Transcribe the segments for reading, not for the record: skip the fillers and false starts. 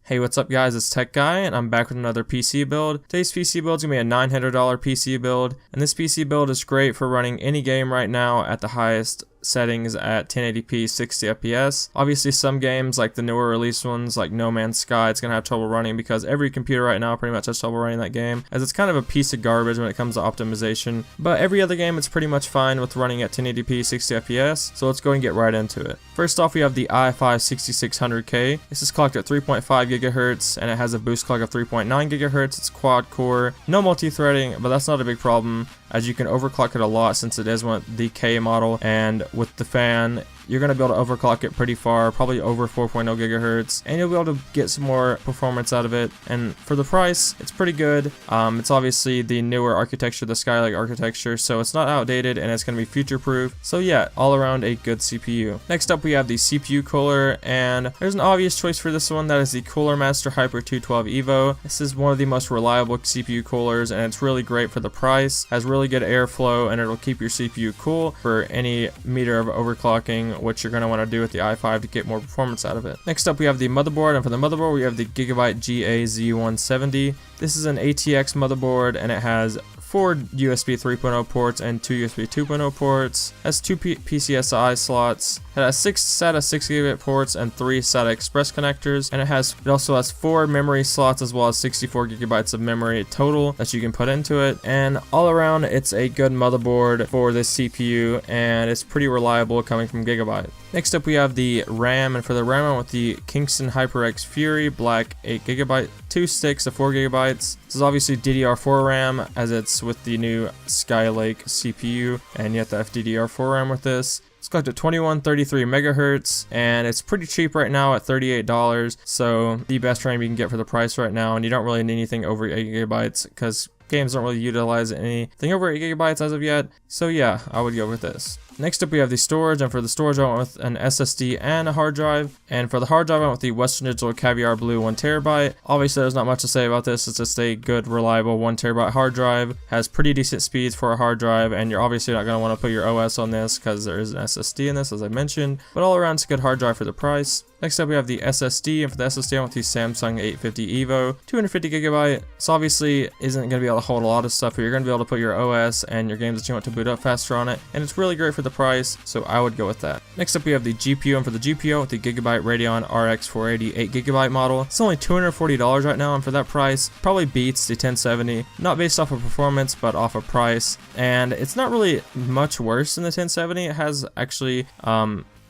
Hey, what's up guys, it's Tech Guy, and I'm back with another PC build. Today's PC build is going to be a $900 PC build, and this PC build is great for running any game right now at the highest settings at 1080p 60 fps. Obviously some games like the newer release ones like No Man's Sky, it's gonna have trouble running because every computer right now pretty much has trouble running that game, as it's kind of a piece of garbage when it comes to optimization. But every other game it's pretty much fine with running at 1080p 60 fps, so let's go and get right into it. First off, we have the i5-6600K. This is clocked at 3.5 GHz and it has a boost clock of 3.9 GHz. It's quad core, no multi-threading, but that's not a big problem as you can overclock it a lot since it is one the K model, and with the fan you're going to be able to overclock it pretty far, probably over 4.0 GHz, and you'll be able to get some more performance out of it. And for the price, it's pretty good. It's obviously the newer architecture, the Skylake architecture, so it's not outdated and it's going to be future proof. So yeah, all around a good CPU. Next up we have the CPU cooler, and there's an obvious choice for this one. That is the Cooler Master Hyper 212 Evo. This is one of the most reliable CPU coolers and it's really great for the price. Has really good airflow and it'll keep your CPU cool for any meter of overclocking, which you're going to want to do with the i5 to get more performance out of it. Next up we have the motherboard, and for the motherboard we have the Gigabyte GA-Z170. This is an ATX motherboard and it has 4 USB 3.0 ports and 2 USB 2.0 ports. Has 2 PCSI slots. It has 6 SATA 6 gigabit ports and 3 SATA Express connectors, and it also has 4 memory slots as well as 64 gigabytes of memory total that you can put into it. And all around it's a good motherboard for this CPU and it's pretty reliable coming from Gigabyte. Next up we have the RAM, and for the RAM I went with the Kingston HyperX Fury Black 8 GB, 2 sticks of 4 GB. This is obviously DDR4 RAM as it's with the new Skylake CPU, and you have to have DDR4 RAM with this. It's clocked at 2133 megahertz and it's pretty cheap right now at $38, so the best RAM you can get for the price right now, and you don't really need anything over 8 GB because games don't really utilize anything over 8 GB as of yet. So yeah, I would go with this. Next up we have the storage, and for the storage I went with an SSD and a hard drive. And for the hard drive I went with the Western Digital Caviar Blue 1TB. Obviously there's not much to say about this, it's just a good reliable 1TB hard drive. Has pretty decent speeds for a hard drive, and you're obviously not going to want to put your OS on this because there is an SSD in this as I mentioned. But all around it's a good hard drive for the price. Next up we have the SSD, and for the SSD I went with the Samsung 850 EVO, 250 GB. This obviously isn't going to be able to hold a lot of stuff, but you're going to be able to put your OS and your games that you want to boot up faster on it, and it's really great for the price, so I would go with that. Next up we have the GPU, and for the GPU with the Gigabyte Radeon RX 480 8GB model. It's only $240 right now, and for that price probably beats the 1070, not based off of performance but off of price, and it's not really much worse than the 1070. It has actually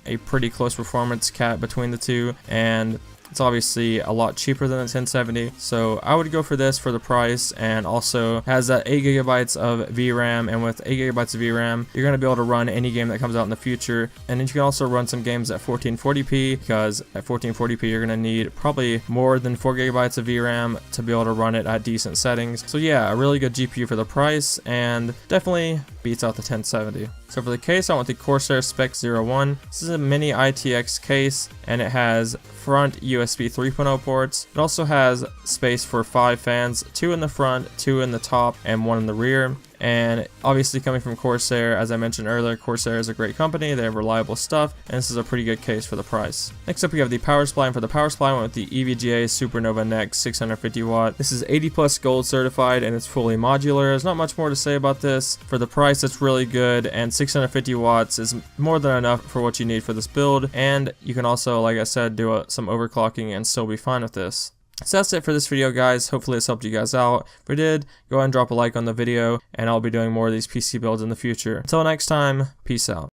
a pretty close performance cap between the two, and it's obviously a lot cheaper than the 1070, so I would go for this for the price, and also has that 8 GB of VRAM, and with 8 GB of VRAM you're going to be able to run any game that comes out in the future, and then you can also run some games at 1440p, because at 1440p you're going to need probably more than 4 GB of VRAM to be able to run it at decent settings. So yeah, a really good GPU for the price and definitely beats out the 1070. So for the case I went with the Corsair Spec 01. This is a mini ITX case and it has front USB 3.0 ports. It also has space for 5 fans, 2 in the front, 2 in the top, and 1 in the rear. And obviously coming from Corsair, as I mentioned earlier, Corsair is a great company, they have reliable stuff, and this is a pretty good case for the price. Next up we have the power supply, and for the power supply I went with the EVGA Supernova Next 650 watt. This is 80 plus gold certified and it's fully modular. There's not much more to say about this. For the price it's really good, and 650 watts is more than enough for what you need for this build, and you can also, like I said, do some overclocking and still be fine with this. So that's it for this video guys, hopefully this helped you guys out. If it did, go ahead and drop a like on the video, and I'll be doing more of these PC builds in the future. Until next time, peace out.